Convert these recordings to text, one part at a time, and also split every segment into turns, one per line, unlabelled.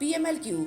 PMLQ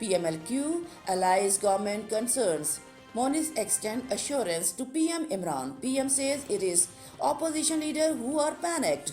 PMLQ allies government concerns. Moniz extend assurance to PM Imran. PM says it is opposition leader who are panicked.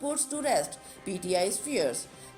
puts to rest PTI's fears.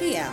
PM।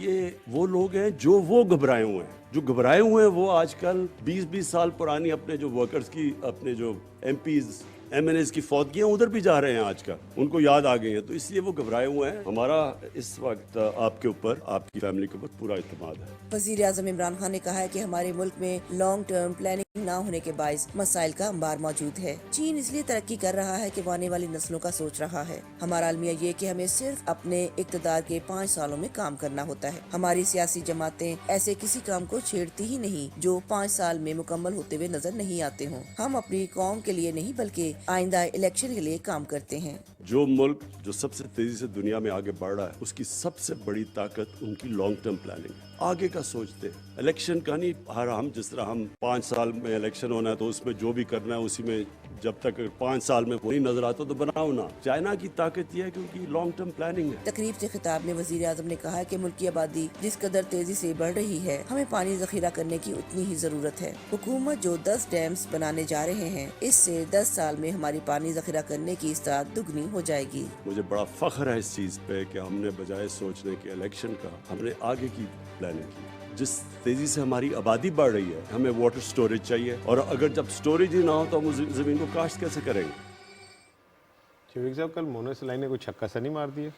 یہ وہ لوگ ہیں جو وہ گھبرائے ہوئے ہیں، جو گھبرائے ہوئے ہیں وہ آج کل 20-20 سال پرانی اپنے جو ورکرز کی، اپنے جو M Ps M N As کی فوتگیاں ادھر بھی جا رہے ہیں آج کل، ان کو یاد آ گئی ہیں، تو اس لیے وہ گھبرائے ہوئے ہیں۔ ہمارا اس وقت آپ کے اوپر، آپ کی فیملی کے اوپر پورا اعتماد ہے۔
وزیر اعظم عمران خان نے کہا ہے کہ ہمارے ملک میں لانگ ٹرم پلاننگ نہ ہونے کے باعث مسائل کا انبار موجود ہے۔ چین اس لیے ترقی کر رہا ہے کہ وہ آنے والی نسلوں کا سوچ رہا ہے۔ ہمارا المیہ یہ کہ ہمیں صرف اپنے اقتدار کے 5 سالوں میں کام کرنا ہوتا ہے۔ ہماری سیاسی جماعتیں ایسے کسی کام کو چھیڑتی ہی نہیں جو 5 سال میں مکمل ہوتے ہوئے نظر نہیں آتے ہوں۔ ہم اپنی قوم کے لیے نہیں بلکہ آئندہ الیکشن کے لیے کام کرتے ہیں۔
جو ملک جو سب سے تیزی سے دنیا میں آگے بڑھ رہا ہے، اس کی سب سے بڑی طاقت ان کی لانگ ٹرم پلاننگ ہے، آگے کا سوچتے ہیں۔ الیکشن کا نہیں، ہم جس طرح ہم 5 سال میں الیکشن ہونا ہے تو اس میں جو بھی کرنا ہے اسی میں، جب تک 5 سال میں وہی نظر آتا تو بناؤ نا۔ چائنا کی طاقت یہ ہے کہ ان کی لانگ ٹرم پلاننگ ہے۔
تقریب سے خطاب میں وزیر اعظم نے کہا کہ ملک کی آبادی جس قدر تیزی سے بڑھ رہی ہے، ہمیں پانی ذخیرہ کرنے کی اتنی ہی ضرورت ہے۔ حکومت جو 10 ڈیمز بنانے جا رہے ہیں، اس سے 10 سال میں ہماری پانی ذخیرہ کرنے کی استعداد دگنی ہو جائے گی۔
مجھے بڑا فخر ہے اس چیز پہ کہ ہم نے بجائے سوچنے کے الیکشن کا، ہم نے آگے کی پلاننگ کی۔ جس تیزی سے ہماری آبادی بڑھ رہی ہے، ہمیں واٹر سٹوریج چاہیے، اور اگر جب سٹوریج ہی نہ ہو تو ہم زمین کو کاشت کیسے کریں گے؟
شفیق صاحب، کل مونس سلائی نے کوئی چھکا سا نہیں مار دیا؟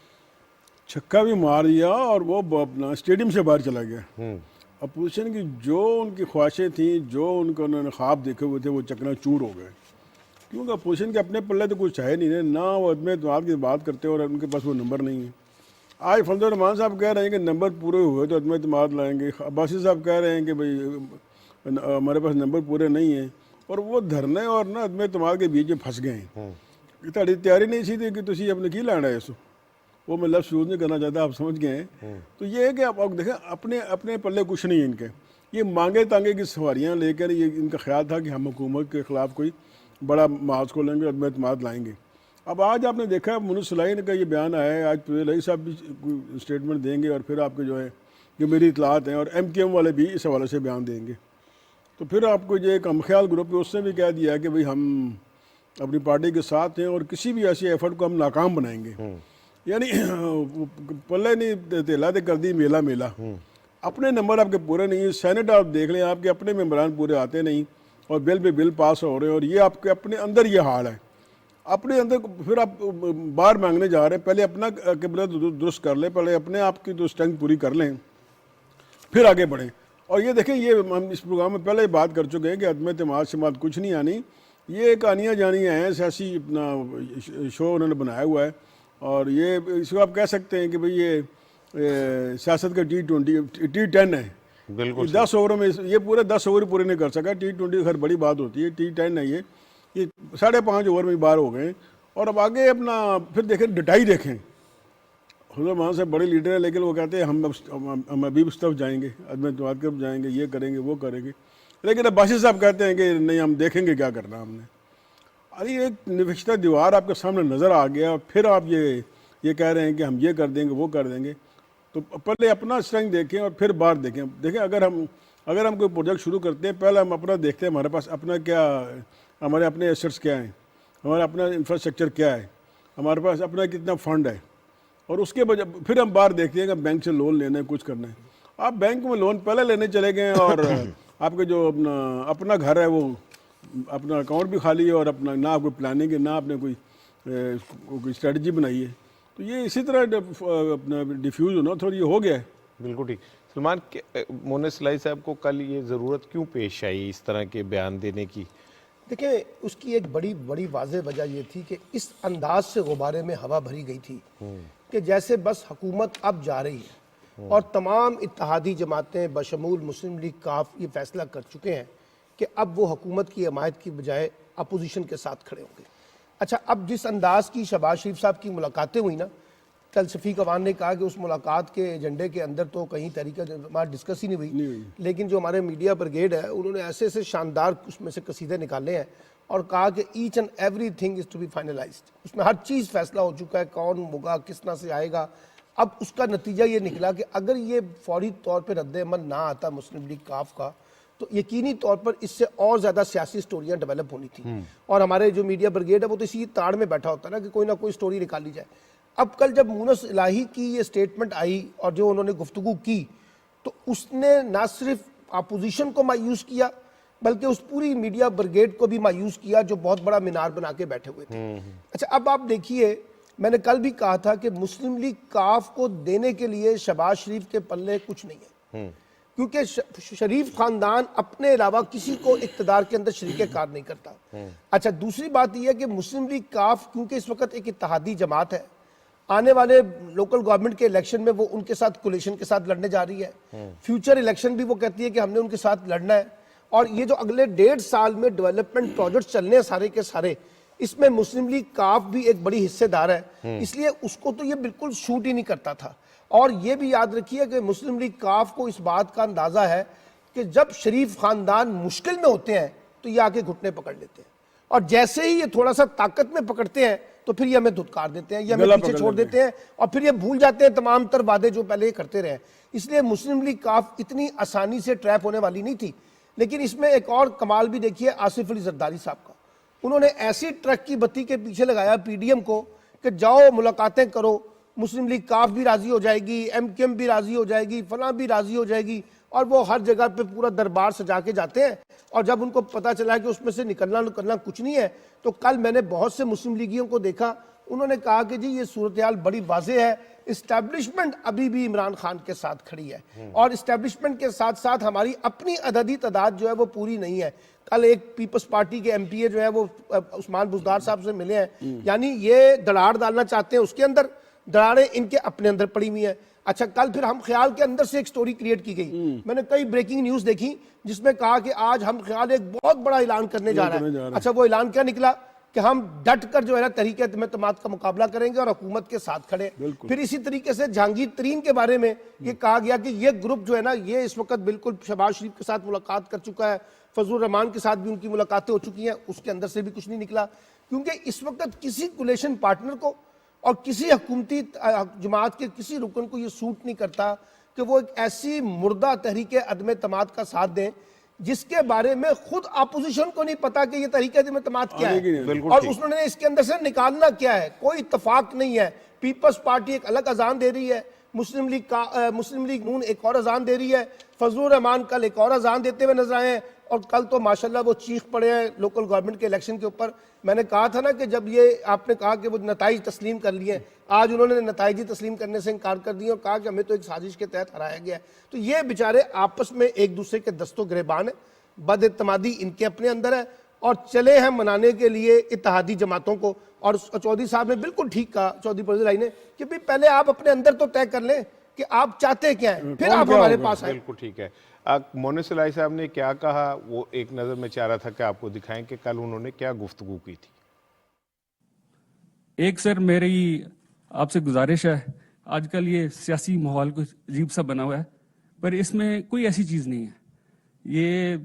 چھکا بھی مار دیا اور وہ اپنا اسٹیڈیم سے باہر چلا گیا۔ اپوزیشن کی جو ان کی خواہشیں تھیں، جو ان کو انہوں نے خواب دیکھے ہوئے تھے، وہ چکنا چور ہو گئے، کیونکہ اپوزیشن کے اپنے پلے تو کچھ ہے نہیں، نہ وہ عدم اعتماد کی بات کرتے اور ان کے پاس وہ نمبر نہیں ہے۔ آج فضل الرحمان صاحب کہہ رہے ہیں کہ نمبر پورے ہوئے تو عدم اعتماد لائیں گے، عباسی صاحب کہہ رہے ہیں کہ بھئی ہمارے پاس نمبر پورے نہیں ہیں، اور وہ دھرنے اور نا عدم اعتماد کے بیچ میں پھنس گئے ہیں۔ تہاڈی تیاری نہیں سی تھی کہ تسی اپنے کی لینا ہے اس وہ میں لفظ یوز نہیں کرنا چاہتا، آپ سمجھ گئے ہیں۔ تو یہ ہے کہ آپ دیکھیں اپنے پلے کچھ نہیں ہے ان کے، یہ مانگے تانگے کی سواریاں لے کر یہ ان کا خیال تھا کہ ہم حکومت کے خلاف کوئی بڑا محاذ کھولیں گے، عدم اعتماد لائیں گے۔ اب آج آپ نے دیکھا مونس سلائی کا یہ بیان آیا ہے، آج پرویز الہی صاحب بھی کوئی اسٹیٹمنٹ دیں گے، اور پھر آپ کے جو ہے جو میری اطلاعات ہیں، اور ایم کیو ایم والے بھی اس حوالے سے بیان دیں گے۔ تو پھر آپ کو جو ایک ہم خیال گروپ ہے اس نے بھی کہہ دیا ہے کہ بھئی ہم اپنی پارٹی کے ساتھ ہیں اور کسی بھی ایسی ایفرٹ کو ہم ناکام بنائیں گے۔ یعنی پلے نہیں تیلا تے کر دی میلا میلا، اپنے نمبر آپ کے پورے نہیں، سینٹ آپ دیکھ لیں، آپ کے اپنے ممبران پورے آتے نہیں، اور بل پہ بل پاس ہو رہے ہیں، اور یہ آپ کے اپنے اندر یہ حال ہے۔ اپنے اندر پھر آپ باہر مانگنے جا رہے ہیں، پہلے اپنا قبلہ درست کر لیں، پہلے اپنے آپ کی تو اسٹرینتھ پوری کر لیں، پھر آگے بڑھیں۔ اور یہ دیکھیں، یہ ہم اس پروگرام میں پہلے بات کر چکے ہیں کہ عدم اعتماد شماد کچھ نہیں آنی، یہ ایک آنیاں جانیاں ہیں، سیاسی اپنا شو انہوں نے بنایا ہوا ہے، اور یہ اس کو آپ کہہ سکتے ہیں کہ بھئی یہ سیاست کا T10 ہے۔
بالکل
10 اووروں میں یہ پورے 10 اوور پورے نہیں کر سکا، T20 خیر بڑی بات ہوتی ہے، T10 ہے یہ 5.5 اوور میں باہر ہو گئے۔ اور اب آگے اپنا پھر دیکھیں ڈٹائی دیکھیں، حضور وہاں سے بڑے لیڈر ہیں، لیکن وہ کہتے ہیں ہم ابھی اس طرف جائیں گے، عدم اعتماد کی طرف جائیں گے، یہ کریں گے وہ کریں گے، لیکن عباسی صاحب کہتے ہیں کہ نہیں ہم دیکھیں گے کیا کرنا ہم نے۔ ارے ایک نوشتہ دیوار آپ کے سامنے نظر آ گیا، پھر آپ یہ کہہ رہے ہیں کہ ہم یہ کر دیں گے وہ کر دیں گے۔ تو پہلے اپنا اسٹرینتھ دیکھیں اور پھر باہر دیکھیں۔ دیکھیں اگر ہم کوئی پروجیکٹ شروع کرتے ہیں، پہلے ہم اپنا دیکھتے ہیں ہمارے پاس اپنا کیا، ہمارے اپنے ایسٹس کیا ہیں، ہمارا اپنا انفراسٹرکچر کیا ہے، ہمارے پاس اپنا کتنا فنڈ ہے، اور اس کے بجائے پھر ہم باہر دیکھتے ہیں کہ بینک سے لون لینا ہے، کچھ کرنا ہے۔ آپ بینک میں لون پہلے لینے چلے گئے، اور آپ کے جو اپنا گھر ہے وہ اپنا اکاؤنٹ بھی خالی ہے، اور اپنا نہ آپ کو پلاننگ ہے، نہ آپ نے کوئی اسٹریٹجی بنائی ہے۔ تو یہ اسی طرح اپنا ڈیفیوز ہونا تھوڑا یہ ہو گیا ہے۔
بالکل ٹھیک۔ سلمان، مونس سلائی صاحب کو کل یہ ضرورت کیوں پیش آئی اس طرح کے بیان دینے کی؟
دیکھیں اس کی ایک بڑی واضح وجہ یہ تھی کہ اس انداز سے غبارے میں ہوا بھری گئی تھی کہ جیسے بس حکومت اب جا رہی ہے، اور تمام اتحادی جماعتیں بشمول مسلم لیگ کاف یہ فیصلہ کر چکے ہیں کہ اب وہ حکومت کی حمایت کی بجائے اپوزیشن کے ساتھ کھڑے ہوں گے۔ اچھا، اب جس انداز کی شہباز شریف صاحب کی ملاقاتیں ہوئی نا، کل شفیق عوان نے کہا کہ اس ملاقات کے ایجنڈے کے اندر تو کہیں طریقہ ہمارا ڈسکس ہی نہیں ہوئی، لیکن جو ہمارے میڈیا بریگیڈ ہے انہوں نے ایسے شاندار اس میں سے قصیدے نکالے ہیں، اور کہا کہ each and every thing is to be finalized, اس میں ہر چیز فیصلہ ہو چکا ہے، کون ہوگا، کس طرح سے آئے گا۔ اب اس کا نتیجہ یہ نکلا کہ اگر یہ فوری طور پہ رد عمل نہ آتا مسلم لیگ کاف کا، تو یقینی طور پر اس سے اور زیادہ سیاسی سٹوریاں ڈیولپ ہونی تھیں، اور ہمارے جو میڈیا بریگیڈ ہے وہ تو اسی تاڑ میں بیٹھا ہوتا ہے نا کہ کوئی نہ کوئی سٹوری نکالی جائے۔ اب کل جب مونس الہی کی یہ سٹیٹمنٹ آئی اور جو انہوں نے گفتگو کی تو اس نے نہ صرف اپوزیشن کو مایوس کیا بلکہ اس پوری میڈیا بریگیڈ کو بھی مایوس کیا جو بہت بڑا مینار بنا کے بیٹھے ہوئے تھے. اچھا اب آپ دیکھیے, میں نے کل بھی کہا تھا کہ مسلم لیگ کاف کو دینے کے لیے شہباز شریف کے پلے کچھ نہیں ہے, کیونکہ شریف خاندان اپنے علاوہ کسی کو اقتدار کے اندر شریک کار نہیں کرتا. اچھا دوسری بات یہ ہے کہ مسلم لیگ کاف کیونکہ اس وقت ایک اتحادی جماعت ہے, آنے والے لوکل گورنمنٹ کے الیکشن میں وہ ان کے ساتھ کولیشن کے ساتھ لڑنے جا رہی ہے, فیوچر الیکشن بھی وہ کہتی ہے کہ ہم نے ان کے ساتھ لڑنا ہے, اور یہ جو اگلے 1.5 سال میں ڈیولپمنٹ پروجیکٹس چلنے ہیں سارے کے سارے, اس میں مسلم لیگ کاف بھی ایک بڑی حصے دار ہے, اس لیے اس کو تو یہ بالکل شوٹ ہی نہیں کرتا تھا. اور یہ بھی یاد رکھیے کہ مسلم لیگ کاف کو اس بات کا اندازہ ہے کہ جب شریف خاندان مشکل میں ہوتے ہیں تو یہ آ کے گھٹنے پکڑ لیتے ہیں, اور جیسے ہی یہ تھوڑا سا طاقت میں پکڑتے ہیں تو پھر یہ ہمیں دھتکار دیتے ہیں, یہ ہمیں پیچھے چھوڑ دیتے ہیں, اور پھر یہ بھول جاتے ہیں تمام تر وعدے جو پہلے یہ کرتے رہے. اس لیے مسلم لیگ کاف اتنی آسانی سے ٹریپ ہونے والی نہیں تھی. لیکن اس میں ایک اور کمال بھی دیکھیے آصف علی زرداری صاحب کا, انہوں نے ایسی ٹرک کی بتی کے پیچھے لگایا پی ڈی ایم کو کہ جاؤ ملاقاتیں کرو, مسلم لیگ کاف بھی راضی ہو جائے گی, ایم کیو ایم بھی راضی ہو جائے گی, فلاں بھی راضی ہو جائے گی, اور وہ ہر جگہ پہ پورا دربار سجا کے جاتے ہیں. اور جب ان کو پتہ چلا کہ اس میں سے نکلنا کچھ نہیں ہے, تو کل میں نے بہت سے مسلم لیگیوں کو دیکھا, انہوں نے کہا کہ جی یہ صورتحال بڑی واضح ہے, اسٹیبلشمنٹ ابھی بھی عمران خان کے ساتھ کھڑی ہے, اور اسٹیبلشمنٹ کے ساتھ ساتھ ہماری اپنی عددی تعداد جو ہے وہ پوری نہیں ہے. کل ایک پیپلز پارٹی کے ایم پی اے جو ہے وہ عثمان بزدار صاحب سے ملے ہیں, یعنی یہ دراڑ ڈالنا چاہتے ہیں اس کے اندر, دراڑیں ان کے اپنے اندر پڑی ہوئی ہیں. اچھا کل پھر ہم خیال کے اندر سے ایک سٹوری کریٹ کی گئی, میں نے کئی بریکنگ نیوز دیکھی جس میں کہا کہ آج ہم خیال ایک بہت بڑا اعلان کرنے جا رہا ہے. اچھا وہ اعلان کیا نکلا کہ ہم ڈٹ کر جو ہے نا تحریک اعتماد کا مقابلہ کریں گے اور حکومت کے ساتھ کھڑے. پھر اسی طریقے سے جہانگیر ترین کے بارے میں یہ کہا گیا کہ یہ گروپ جو ہے نا یہ اس وقت بالکل شہباز شریف کے ساتھ ملاقات کر چکا ہے, فضل الرحمان کے ساتھ بھی ان کی ملاقاتیں ہو چکی ہیں, اس کے اندر سے بھی کچھ نہیں نکلا. کیونکہ اس وقت کسی کولیشن پارٹنر کو اور کسی حکومتی جماعت کے کسی رکن کو یہ سوٹ نہیں کرتا کہ وہ ایک ایسی مردہ تحریک عدم اعتماد کا ساتھ دیں جس کے بارے میں خود اپوزیشن کو نہیں پتا کہ یہ تحریک عدم اعتماد کیا ہے, اور اس نے اس کے اندر سے نکالنا کیا ہے. کوئی اتفاق نہیں ہے. پیپلز پارٹی ایک الگ اذان دے رہی ہے, مسلم لیگ نون ایک اور اذان دے رہی ہے, فضل الرحمان کل ایک اور اذان دیتے ہوئے نظر آئے ہیں, اور کل تو ماشاءاللہ وہ چیخ پڑے ہیں لوکل گورنمنٹ کے الیکشن کے اوپر. میں نے کہا تھا نا کہ جب یہ آپ نے کہا کہ وہ نتائج تسلیم کر لیے, آج انہوں نے نتائج تسلیم کرنے سے انکار کر دیا اور کہا کہ ہمیں تو ایک سازش کے تحت ہرایا گیا ہے. تو یہ بیچارے آپس میں ایک دوسرے کے دست و گریبان ہیں, بد اعتمادی ان کے اپنے اندر ہے, اور چلے ہیں منانے کے لیے اتحادی جماعتوں کو. اور چودھری صاحب نے بالکل ٹھیک کہا, چودھری پرویز الہی نے, کہ بھی پہلے آپ اپنے اندر تو طے کر لیں کہ آپ چاہتے کیا ہیں, پھر آپ ہمارے پاس آئیں.
بالکل ٹھیک ہے. مونس الہی صاحب نے کیا کہا وہ ایک نظر میں چاہ رہا تھا کہ آپ کو دکھائیں کہ کل انہوں نے کیا گفتگو کی تھی.
ایک سر میری آپ سے گزارش ہے, آج کل یہ سیاسی ماحول کچھ عجیب سا بنا ہوا ہے, پر اس میں کوئی ایسی چیز نہیں ہے. یہ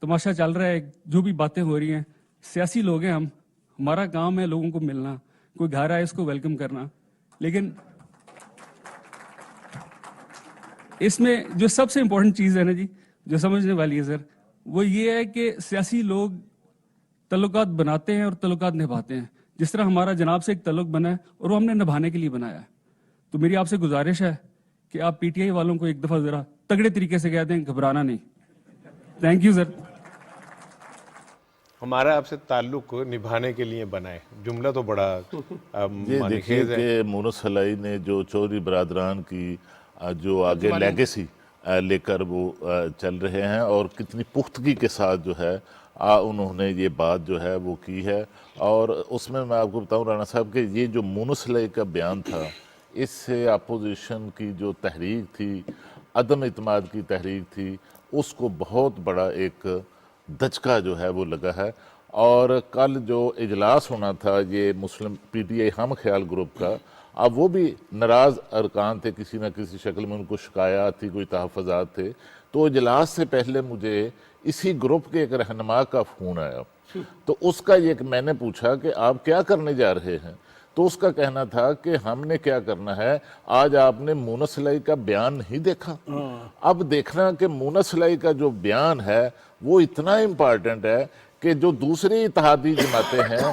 تماشا چل رہا ہے, جو بھی باتیں ہو رہی ہیں, سیاسی لوگ ہیں ہم, ہمارا کام ہے لوگوں کو ملنا, کوئی گھر آئے اس کو ویلکم کرنا. لیکن اس میں جو سب سے امپورٹنٹ چیز ہے نا جی, جو سمجھنے والی ہے سر, وہ یہ ہے کہ سیاسی لوگ تعلقات بناتے ہیں اور تعلقات نبھاتے ہیں. جس طرح ہمارا جناب سے ایک تعلق بنا ہے اور وہ ہم نے نبھانے کے لیے بنایا ہے. تو میری آپ سے گزارش ہے کہ آپ پی ٹی آئی والوں کو ایک دفعہ ذرا تگڑے طریقے سے کہہ دیں, گھبرانا نہیں. Thank you sir.
ہمارا آپ سے تعلق نبھانے کے لیے بنائے, جملہ تو بڑا
یہ دیکھیے کہ مونس الہی نے جو چودھری برادران کی جو آگے لیگیسی لے کر وہ چل رہے ہیں, اور کتنی پختگی کے ساتھ جو ہے انہوں نے یہ بات جو ہے وہ کی ہے. اور اس میں آپ کو بتاؤں رانا صاحب کہ یہ جو مونس الہی کا بیان تھا, اس سے اپوزیشن کی جو تحریک تھی, عدم اعتماد کی تحریک تھی, اس کو بہت بڑا ایک دھچکا جو ہے وہ لگا ہے. اور کل جو اجلاس ہونا تھا یہ مسلم پی ٹی آئی ہم خیال گروپ کا, اب وہ بھی ناراض ارکان تھے, کسی نہ کسی شکل میں ان کو شکایات تھی, کوئی تحفظات تھے. تو اجلاس سے پہلے مجھے اسی گروپ کے ایک رہنما کا فون آیا, تو اس کا یہ میں نے پوچھا کہ آپ کیا کرنے جا رہے ہیں, تو اس کا کہنا تھا کہ ہم نے کیا کرنا ہے, آج آپ نے مونس الہی کا بیان نہیں دیکھا, اب دیکھنا کہ مونس الہی کا جو بیان ہے وہ اتنا امپارٹنٹ ہے کہ جو دوسری اتحادی جماعتیں ہیں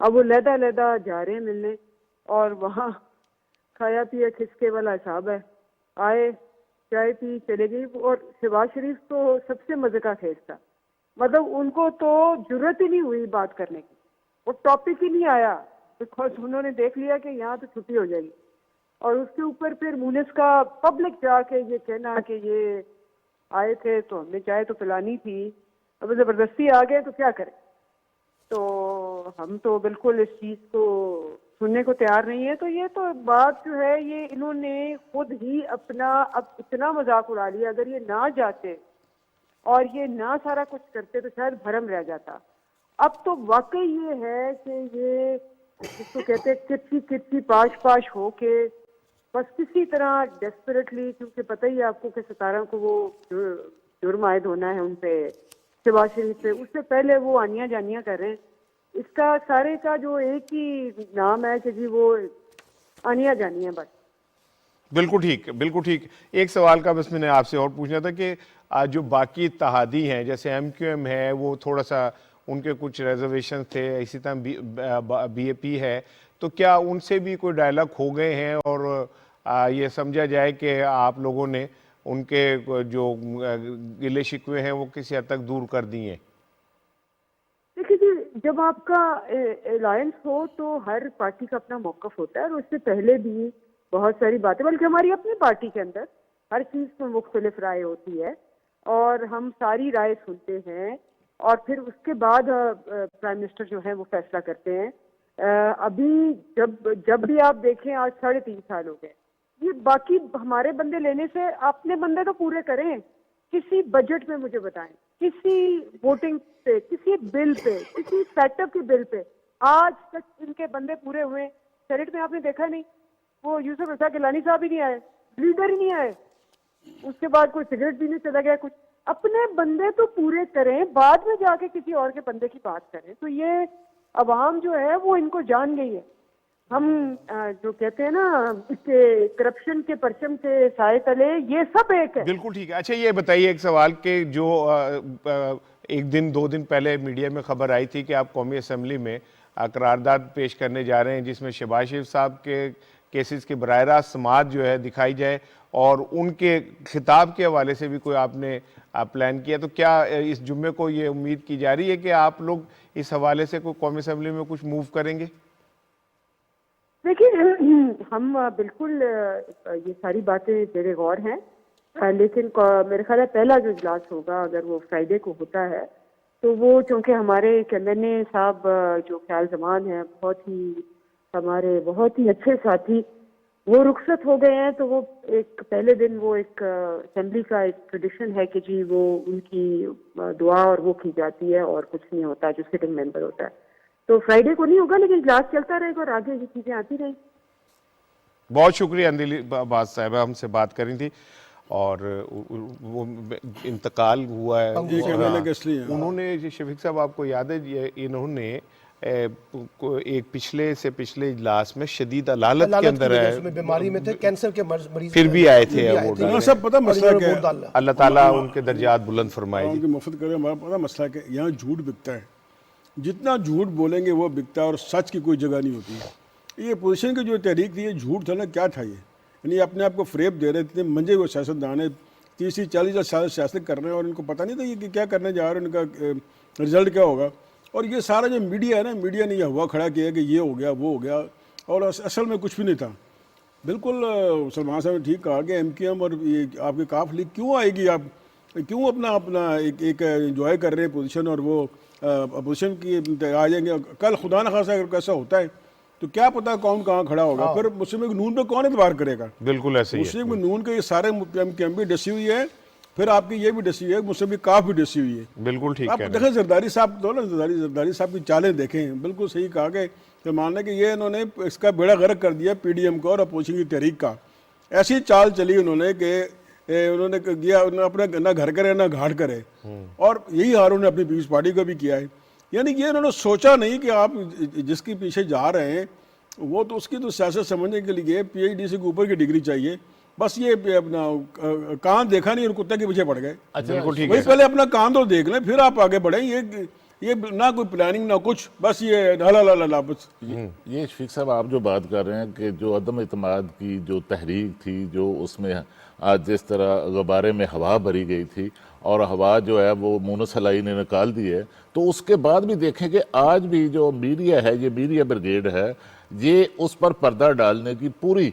اب وہ لیدا لیدا جا رہے ہیں ملنے اور وہاں کھایا پیا کھسکے والا حساب ہے. آئے چائے پی چلے گئی. اور شہباز شریف تو سب سے مزے کا خیز تھا, مطلب ان کو تو جرت ہی نہیں ہوئی بات کرنے کی, وہ ٹاپک ہی نہیں آیا بیکاز انہوں نے دیکھ لیا کہ یہاں تو چھٹی ہو جائے گی. اور اس کے اوپر پھر مونس کا پبلک جا کے یہ کہنا کہ یہ آئے تھے تو ہم نے چائے تو پلانی تھی, اب زبردستی آ گئے تو کیا کریں. تو ہم تو بالکل اس چیز کو سننے کو تیار نہیں ہے. تو یہ تو بات جو ہے یہ انہوں نے خود ہی اپنا اب اتنا مذاق اڑا لیا. اگر یہ نہ جاتے اور یہ نہ سارا کچھ کرتے تو شاید بھرم رہ جاتا. اب تو واقعی یہ ہے کہ یہ جس کو کہتے ہیں کچی کچی پاش پاش ہو کے بس کسی طرح ڈیسپریٹلی, کیونکہ پتہ ہی ہے آپ کو کہ 17 کو وہ جرم عائد ہونا ہے ان پہ شہباز شریف پہ, اس سے پہلے وہ آنیاں جانیاں کر رہے ہیں. اس کا سارے کا جو ایک ہی نام ہے کہ جی وہ آنیاں جانیاں بس.
بالکل ٹھیک, بالکل ٹھیک. ایک سوال کا بس میں نے آپ سے اور پوچھنا تھا کہ جو باقی اتحادی ہیں جیسے ایم کیو ایم ہے وہ تھوڑا سا ان کے کچھ ریزرویشن تھے, اسی طرح بی اے پی ہے, تو کیا ان سے بھی کوئی ڈائلاگ ہو گئے ہیں اور یہ سمجھا جائے کہ آپ لوگوں نے ان کے جو گلے شکوے ہیں وہ کسی حد تک دور کر دیے ہیں؟
دیکھیے جی, جب آپ کا الائنس ہو تو ہر پارٹی کا اپنا موقف ہوتا ہے, اور اس سے پہلے بھی بہت ساری باتیں, بلکہ ہماری اپنی پارٹی کے اندر ہر چیز میں مختلف رائے ہوتی ہے اور ہم ساری رائے سنتے ہیں اور پھر اس کے بعد پرائم منسٹر جو ہے وہ فیصلہ کرتے ہیں. ابھی جب بھی آپ دیکھیں آج 3.5 سال ہو گئے, یہ باقی ہمارے بندے لینے سے اپنے بندے تو پورے کریں. کسی بجٹ میں مجھے بتائیں, کسی ووٹنگ پہ, کسی بل پہ, کسی سیٹ اپ کے بل پہ آج تک ان کے بندے پورے ہوئے. سینٹ میں آپ نے دیکھا نہیں, وہ یوسف رضا گیلانی صاحب ہی نہیں آئے, لیڈر ہی نہیں آئے, اس کے بعد کوئی سگریٹ پینے چلا گیا کچھ. اپنے بندے تو پورے کریں, بعد میں جا کے کسی اور کے بندے کی بات کریں. تو یہ عوام جو ہے وہ ان کو جان گئی ہے. ہم جو کہتے ہیں نا کہ کرپشن کے پرچم کے سائے تلے یہ سب ایک ہے.
بالکل ٹھیک ہے. اچھا یہ بتائیے ایک سوال کہ جو ایک دن 2 دن پہلے میڈیا میں خبر آئی تھی کہ آپ قومی اسمبلی میں قرارداد پیش کرنے جا رہے ہیں جس میں شہباز شریف صاحب کے کیسز کی براہ راست سماعت جو ہے دکھائی جائے اور ان کے خطاب کے حوالے سے بھی کوئی آپ نے پلان کیا, تو کیا اس جمعے کو یہ امید کی جا رہی ہے کہ آپ لوگ اس حوالے سے کوئی قومی اسمبلی میں کچھ موو کریں گے؟
دیکھیے ہم بالکل یہ ساری باتیں زیر غور ہیں, لیکن میرے خیال ہے پہلا جو اجلاس ہوگا اگر وہ فرائیڈے کو ہوتا ہے تو وہ چونکہ ہمارے چندن صاحب جو خیال زمان ہیں ہمارے بہت ہی اچھے ساتھی وہ رخصت ہو گئے ہیں, تو وہ ایک پہلے دن وہ ایک اسمبلی کا ایک ٹریڈیشن ہے کہ جی وہ ان کی دعا اور وہ کی جاتی ہے اور کچھ نہیں ہوتا جو سٹنگ ممبر ہوتا ہے. تو فرائیڈے کو نہیں ہوگا لیکن اجلاس چلتا رہے گا اور آگے یہ چیزیں آتی رہیں.
بہت شکریہ اندیلی باز صاحبہ, ہم سے بات کری تھی اور وہ انتقال ہوا ہے. انہوں نے شفیق صاحب آپ کو یاد ہے انہوں نے ایک پچھلے اجلاس میں شدید علالت کے اندر ہے,
بیماری میں تھے, کینسر کے مریض
پھر بھی آئے تھے.
سب پتہ مسئلہ کیا ہے,
اللہ تعالیٰ ان کے درجات بلند فرمائے.
ان کی مفت کرے. ہمارا پتہ مسئلہ کیا ہے, یہاں جھوٹ بکتا ہے, جتنا جھوٹ بولیں گے وہ بکتا ہے اور سچ کی کوئی جگہ نہیں ہوتی. یہ پوزیشن کی جو تحریک تھی یہ جھوٹ تھا نا, کیا تھا یہ, یعنی اپنے آپ کو فریب دے رہے تھے, منجے ہوئے سیاستدان ہیں, 30-40 سال سیاست کر رہے ہیں اور ان کو پتہ نہیں تھا یہ کہ کیا کرنے جا رہے ہیں, ان کا رزلٹ کیا ہوگا. اور یہ سارا جو میڈیا ہے نا, میڈیا نے یہ ہوا کھڑا کیا کہ یہ ہو گیا وہ ہو گیا, اور اصل میں کچھ بھی نہیں تھا. بالکل سلمان صاحب نے ٹھیک کہا کہ ایم کیو ایم اور یہ آپ کی کاف لیگ کیوں آئے گی, آپ کیوں اپنا ایک انجوائے کر رہے ہیں پوزیشن, اور وہ اپوزیشن کی آ جائیں گے. کل خدا نخواستہ اگر کیسا ہوتا ہے تو کیا پتا کون کہاں کھڑا ہوگا, پھر مسلم لیگ نون پہ کون اعتبار کرے گا.
بالکل ایسے ہی ہے.
مسلم لیگ نون کے یہ سارے ایم کیو ایم بھی ڈسی ہوئی ہے, پھر آپ کی یہ بھی ڈسی ہوئی ہے, مسلم لیگ کاف بھی ڈسی ہوئی ہے.
بالکل ٹھیک
آپ دیکھیں زرداری صاحب تو نا, زرداری صاحب کی چالیں دیکھیں, بالکل صحیح کہا کہ ماننا کہ یہ انہوں نے اس کا بیڑا غرق کر دیا پی ڈی ایم کو اور اپوزیشن کی تحریک کا. ایسی چال چلی انہوں نے کہ انہوں نے کیا اپنا نہ گھر کرے نہ گھاٹ کرے, اور یہی حال انہوں نے اپنی پیپلز پارٹی کو بھی کیا ہے. یعنی یہ انہوں نے سوچا نہیں کہ آپ جس کے پیچھے جا رہے ہیں وہ تو اس کی تو سیاست سمجھنے کے لیے پی ایچ ڈی سے اوپر کی ڈگری چاہیے, بس یہ اپنا کان دیکھا نہیں اور کتے کے پیچھے پڑ گئے. وہی پہلے اپنا کان تو دیکھ لیں پھر آپ آگے بڑھیں. یہ نہ کوئی پلاننگ نہ کچھ، بس یہ لا بس.
یہ شفیق صاحب آپ جو بات کر رہے ہیں کہ جو عدم اعتماد کی جو تحریک تھی، جو اس میں آج جس طرح غبارے میں ہوا بھری گئی تھی اور ہوا جو ہے وہ مونس حلائی نے نکال دی ہے، تو اس کے بعد بھی دیکھیں کہ آج بھی جو میڈیا ہے، یہ میڈیا بریگیڈ ہے، یہ اس پر پردہ ڈالنے کی پوری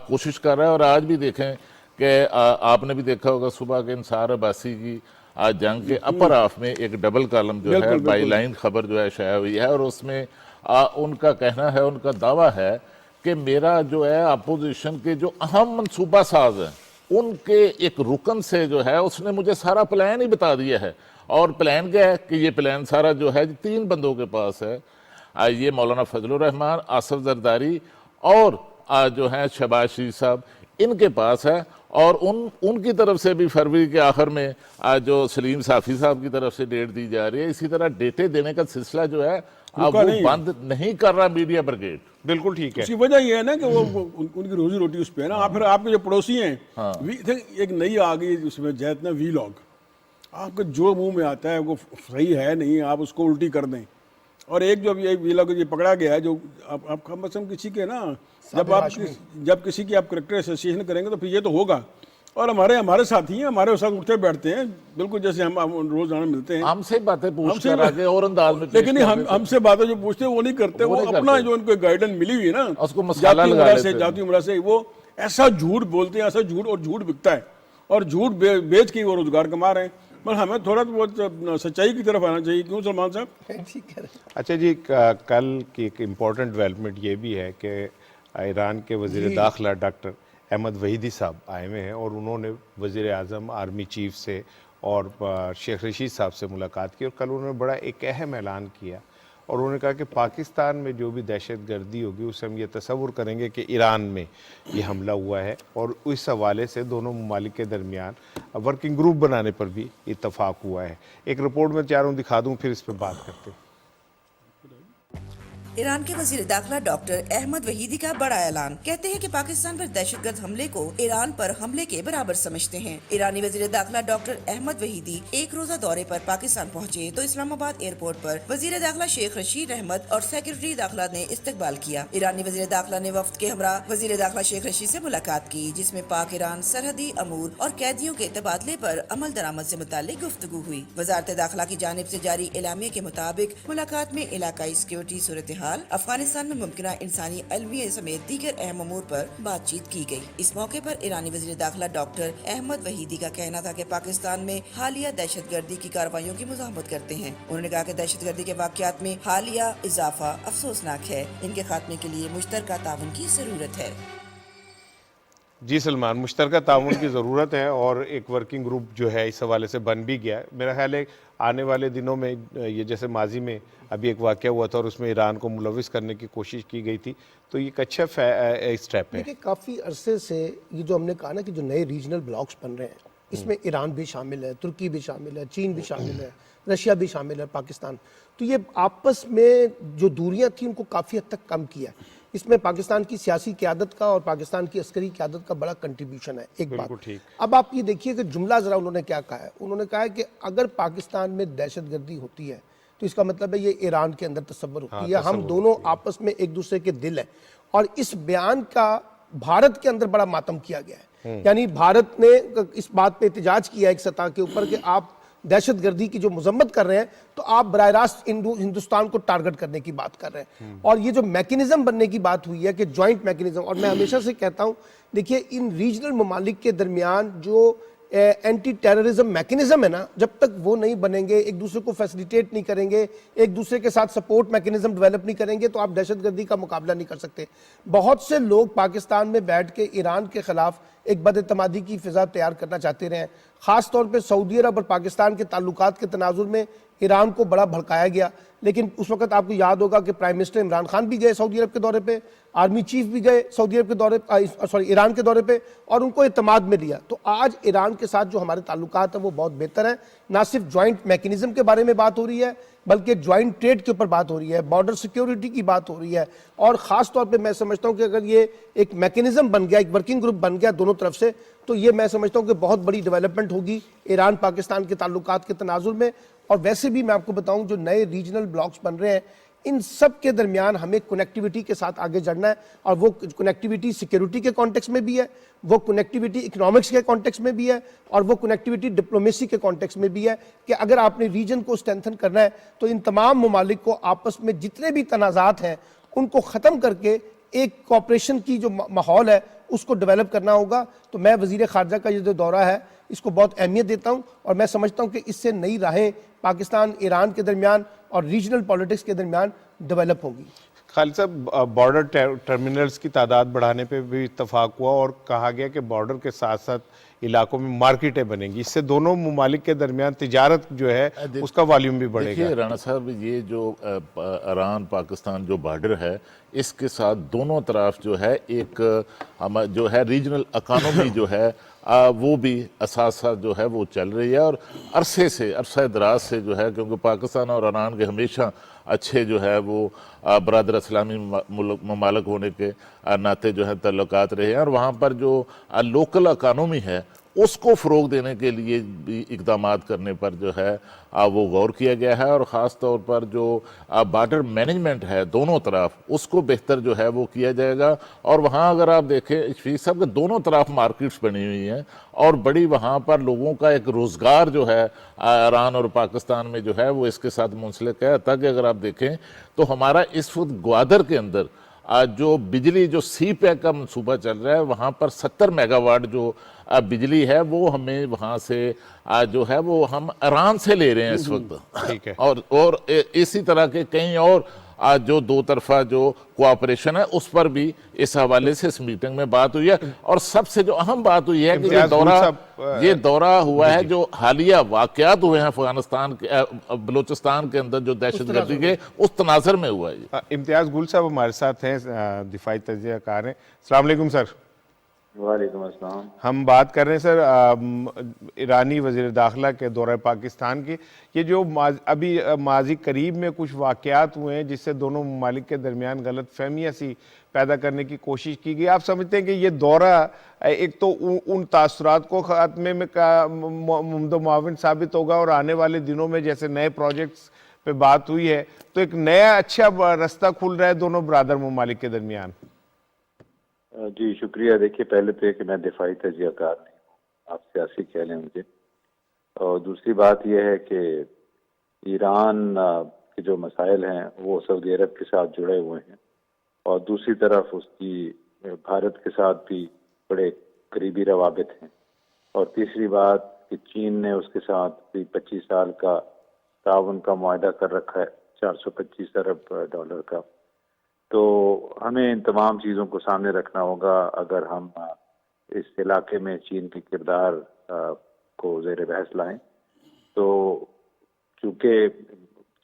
کوشش کر رہا ہے. اور آج بھی دیکھیں کہ آپ نے بھی دیکھا ہوگا صبح کے انصار عباسی کی آج جنگ کے اپر آف میں ایک ڈبل کالم جو ہے بائی لائن خبر جو ہے شائع ہوئی ہے، اور اس میں ان کا کہنا ہے، ان کا دعویٰ ہے کہ میرا جو ہے اپوزیشن کے جو اہم منصوبہ ساز ہیں ان کے ایک رکن سے جو ہے اس نے مجھے سارا پلان ہی بتا دیا ہے. اور پلان کیا ہے کہ یہ پلان سارا جو ہے 3 بندوں کے پاس ہے، یہ مولانا فضل الرحمان، آصف زرداری اور جو ہیں شہباز شریف صاحب، ان کے پاس ہے. اور ان کی طرف سے بھی فروری کے آخر میں جو سلیم صافی صاحب کی طرف سے ڈیٹ دی جا رہی ہے. اسی طرح ڈیٹے دینے کا سلسلہ جو ہے اب وہ بند نہیں کر رہا میڈیا بریگیڈ.
بالکل ٹھیک ہے.
اس کی وجہ یہ ہے نا کہ وہ ان کی روزی روٹی اس پہ ہے نا. پھر آپ کے جو پڑوسی ہیں، ایک نئی آ گئی اس میں جہت نا وی لاگ، آپ کا جو منہ میں آتا ہے وہ صحیح ہے نہیں، آپ اس کو الٹی کر دیں. اور ایک جو یہ وی لاگ یہ پکڑا گیا ہے، جو آپ مثلا کسی کے نا جب کسی کی آپ کریکٹر ایسوسیشن کریں گے تو پھر یہ تو ہوگا. اور ہمارے ساتھی ہیں، ہمارے ساتھ اٹھتے بیٹھتے ہیں، بالکل جیسے ہم روزانہ ملتے ہیں.
ہم سے باتیں پوچھ کر آگے اور انداز میں،
لیکن ہم سے باتیں جو پوچھتے ہیں وہ نہیں کرتے. وہ اپنا جو ان کو گائیڈنس ملی ہوئی ہے نا،
اس کو مسئلہ لگا لیتے ہیں.
جاتی عمرہ سے وہ ایسا جھوٹ بولتے ہیں، ایسا جھوٹ، اور جھوٹ بکتا ہے، اور جھوٹ بیچ کے وہ روزگار کما رہے ہیں. پر ہمیں تھوڑا تو سچائی کی طرف آنا چاہیے. کیوں سلمان صاحب؟
اچھا جی، کل کی ایک امپورٹنٹ ڈیولپمنٹ یہ بھی ہے کہ ایران کے وزیر داخلہ ڈاکٹر احمد وحیدی صاحب آئے ہوئے ہیں، اور انہوں نے وزیر اعظم، آرمی چیف سے اور شیخ رشید صاحب سے ملاقات کی. اور کل انہوں نے بڑا ایک اہم اعلان کیا، اور انہوں نے کہا کہ پاکستان میں جو بھی دہشت گردی ہوگی اسے ہم یہ تصور کریں گے کہ ایران میں یہ حملہ ہوا ہے. اور اس حوالے سے دونوں ممالک کے درمیان ورکنگ گروپ بنانے پر بھی اتفاق ہوا ہے. ایک رپورٹ میں چاروں دکھا دوں، پھر اس پہ بات کرتے ہیں.
ایران کے وزیر داخلہ ڈاکٹر احمد وحیدی کا بڑا اعلان. کہتے ہیں کہ پاکستان پر دہشت گرد حملے کو ایران پر حملے کے برابر سمجھتے ہیں. ایرانی وزیر داخلہ ڈاکٹر احمد وحیدی ایک روزہ دورے پر پاکستان پہنچے تو اسلام آباد ایئرپورٹ پر وزیر داخلہ شیخ رشید احمد اور سیکرٹری داخلہ نے استقبال کیا. ایرانی وزیر داخلہ نے وفد کے ہمراہ وزیر داخلہ شیخ رشید سے ملاقات کی، جس میں پاک ایران سرحدی امور اور قیدیوں کے تبادلے پر عمل درآمد سے متعلق گفتگو ہوئی. وزارت داخلہ کی جانب سے جاری اعلامیے کے مطابق ملاقات میں علاقائی سیکورٹی صورتحال، افغانستان میں ممکنہ انسانی المیہ سمیت دیگر اہم امور پر بات چیت کی گئی. اس موقع پر ایرانی وزیر داخلہ ڈاکٹر احمد وحیدی کا کہنا تھا کہ پاکستان میں حالیہ دہشت گردی کی کارروائیوں کی مزاحمت کرتے ہیں. انہوں نے کہا کہ دہشت گردی کے واقعات میں حالیہ اضافہ افسوسناک ہے. ان کے خاتمے کے لیے مشترکہ تعاون کی ضرورت ہے.
جی سلمان، مشترکہ تعاون کی ضرورت ہے، اور ایک ورکنگ گروپ جو ہے اس حوالے سے بن بھی گیا ہے. میرا خیال ہے آنے والے دنوں میں یہ جیسے ماضی میں ابھی ایک واقعہ ہوا تھا اور اس میں ایران کو ملوث کرنے کی کوشش کی گئی تھی، تو یہ ایک اچھا اسٹیپ ہے.
دیکھیں کافی عرصے سے یہ جو ہم نے کہا نا کہ جو نئے ریجنل بلاکس بن رہے ہیں، اس میں ایران بھی شامل ہے، ترکی بھی شامل ہے، چین بھی شامل ہے، رشیا بھی شامل ہے، پاکستان، تو یہ آپس میں جو دوریاں تھیں ان کو کافی حد تک کم کیا. اس میں پاکستان کی سیاسی قیادت کا اور پاکستان کی عسکری قیادت کا بڑا کنٹریبیوشن ہے. ایک بات اب آپ یہ دیکھیے کہ جملہ ذرا انہوں نے کیا کہا ہے. انہوں نے کہا ہے کہ اگر پاکستان میں دہشت گردی ہوتی ہے تو اس کا مطلب ہے یہ ایران کے اندر تصور ہوتی ہے. ہم دونوں آپس میں ایک دوسرے کے دل ہیں. اور اس بیان کا بھارت کے اندر بڑا ماتم کیا گیا ہے. یعنی بھارت نے اس بات پہ احتجاج کیا ایک سطح کے اوپر کہ آپ دہشت گردی کی جو مذمت کر رہے ہیں تو آپ براہ راست ہندوستان کو ٹارگٹ کرنے کی بات کر رہے ہیں. اور یہ جو میکنزم بننے کی بات ہوئی ہے کہ جوائنٹ میکنزم، اور میں ہمیشہ سے کہتا ہوں دیکھیے ان ریجنل ممالک کے درمیان جو اینٹی ٹیررزم میکنزم ہے نا، جب تک وہ نہیں بنیں گے، ایک دوسرے کو فیسلیٹیٹ نہیں کریں گے، ایک دوسرے کے ساتھ سپورٹ میکنزم ڈیولپ نہیں کریں گے تو آپ دہشت گردی کا مقابلہ نہیں کر سکتے. بہت سے لوگ پاکستان میں بیٹھ کے ایران کے خلاف ایک بد اعتمادی کی فضا تیار کرنا چاہتے رہے ہیں. خاص طور پہ سعودی عرب اور پاکستان کے تعلقات کے تناظر میں ایران کو بڑا بھڑکایا گیا. لیکن اس وقت آپ کو یاد ہوگا کہ پرائم منسٹر عمران خان بھی گئے سعودی عرب کے دورے پہ، آرمی چیف بھی گئے سعودی عرب کے دورے ایران کے دورے پہ، اور ان کو اعتماد میں لیا. تو آج ایران کے ساتھ جو ہمارے تعلقات ہیں وہ بہت بہتر ہیں. نہ صرف جوائنٹ میکنزم کے بارے میں بات ہو رہی ہے بلکہ جوائنٹ ٹریڈ کے اوپر بات ہو رہی ہے، بارڈر سیکیورٹی کی بات ہو رہی ہے. اور خاص طور پہ میں سمجھتا ہوں کہ اگر یہ ایک میکنزم بن گیا، ایک ورکنگ گروپ بن گیا دونوں طرف سے، تو یہ میں سمجھتا ہوں کہ بہت بڑی ڈیولپمنٹ ہوگی ایران پاکستان کے تعلقات کے تناظر میں. اور ویسے بھی میں آپ کو بتاؤں جو نئے ریجنل بلاکس بن رہے ہیں ان سب کے درمیان ہمیں کنیکٹیوٹی کے ساتھ آگے جڑنا ہے، اور وہ کنیکٹیوٹی سیکیورٹی کے کانٹیکس میں بھی ہے، وہ کنیکٹیوٹی اکنامکس کے کانٹیکس میں بھی ہے، اور وہ کنیکٹیوٹی ڈپلومیسی کے کانٹیکس میں بھی ہے کہ اگر آپ نے ریجن کو اسٹرینتھن کرنا ہے تو ان تمام ممالک کو آپس میں جتنے بھی تنازعات ہیں ان کو ختم کر کے ایک کوآپریشن کی جو ماحول ہے اس کو ڈیولپ کرنا ہوگا۔ تو میں وزیر خارجہ کا یہ جو دورہ ہے اس کو بہت اہمیت دیتا ہوں، اور میں سمجھتا ہوں کہ اس سے نئی راہیں پاکستان ایران کے درمیان اور ریجنل پالیٹکس کے درمیان ڈیولپ ہوں گی۔
خالد صاحب، بارڈر ٹرمینلز کی تعداد بڑھانے پہ بھی اتفاق ہوا اور کہا گیا کہ بارڈر کے ساتھ ساتھ علاقوں میں مارکیٹیں بنیں گی، اس سے دونوں ممالک کے درمیان تجارت جو ہے اس کا والیوم بھی بڑھے گا۔
دیکھیے رانا صاحب، یہ جو ایران پاکستان جو بارڈر ہے اس کے ساتھ دونوں طرف جو ہے ایک جو ہے ریجنل اکانومی جو ہے وہ بھی اساسا جو ہے وہ چل رہی ہے، اور عرصہ دراز سے جو ہے، کیونکہ پاکستان اور ایران کے ہمیشہ اچھے جو ہے وہ برادر اسلامی ممالک ہونے کے ناطے جو ہے تعلقات رہے ہیں، اور وہاں پر جو لوکل اکانومی ہے اس کو فروغ دینے کے لیے بھی اقدامات کرنے پر جو ہے وہ غور کیا گیا ہے، اور خاص طور پر جو بارڈر مینجمنٹ ہے دونوں طرف اس کو بہتر جو ہے وہ کیا جائے گا۔ اور وہاں اگر آپ دیکھیں شفیق صاحب کہ دونوں طرف مارکیٹس بنی ہوئی ہیں، اور بڑی وہاں پر لوگوں کا ایک روزگار جو ہے ایران اور پاکستان میں جو ہے وہ اس کے ساتھ منسلک ہے۔ تاکہ اگر آپ دیکھیں تو ہمارا اس وقت گوادر کے اندر جو بجلی جو سی پیک کا منصوبہ چل رہا ہے وہاں پر 70 میگا واٹ جو بجلی ہے وہ ہمیں وہاں سے جو ہے وہ ہم ایران سے لے رہے ہیں اس وقت، اور اسی طرح کے کئی اور جو دو طرفہ جو کوآپریشن ہے اس پر بھی اس حوالے سے اس میٹنگ میں بات ہوئی ہے۔ اور سب سے جو اہم بات ہوئی ہے کہ یہ دورہ ہوا ہے جو حالیہ واقعات ہوئے ہیں افغانستان کے بلوچستان کے اندر جو دہشت گردی کے اس تناظر میں ہوا ہے۔
امتیاز گل صاحب ہمارے ساتھ ہیں، دفاعی تجزیہ کار ہیں۔ السلام علیکم سر۔
وعلیکم السلام۔
ہم بات کر رہے ہیں سر ایرانی وزیر داخلہ کے دورہ پاکستان کی، یہ جو ابھی ماضی قریب میں کچھ واقعات ہوئے ہیں جس سے دونوں ممالک کے درمیان غلط فہمیاں سی پیدا کرنے کی کوشش کی گئی، آپ سمجھتے ہیں کہ یہ دورہ ایک تو ان تاثرات کو خاتمے میں ممد و معاون ثابت ہوگا، اور آنے والے دنوں میں جیسے نئے پروجیکٹس پہ بات ہوئی ہے تو ایک نیا اچھا رستہ کھل رہا ہے دونوں برادر ممالک کے درمیان؟
جی شکریہ۔ دیکھیے پہلے تو یہ کہ میں دفاعی تجزیہ کار نہیں ہوں، آپ سیاسی کہہ لیں مجھے، اور دوسری بات یہ ہے کہ ایران کے جو مسائل ہیں وہ سعودی عرب کے ساتھ جڑے ہوئے ہیں، اور دوسری طرف اس کی بھارت کے ساتھ بھی بڑے قریبی روابط ہیں، اور تیسری بات کہ چین نے اس کے ساتھ 25 سال کا تعاون کا معاہدہ کر رکھا ہے 425 ارب ڈالر کا۔ تو ہمیں ان تمام چیزوں کو سامنے رکھنا ہوگا اگر ہم اس علاقے میں چین کے کردار کو زیر بحث لائیں۔ تو چونکہ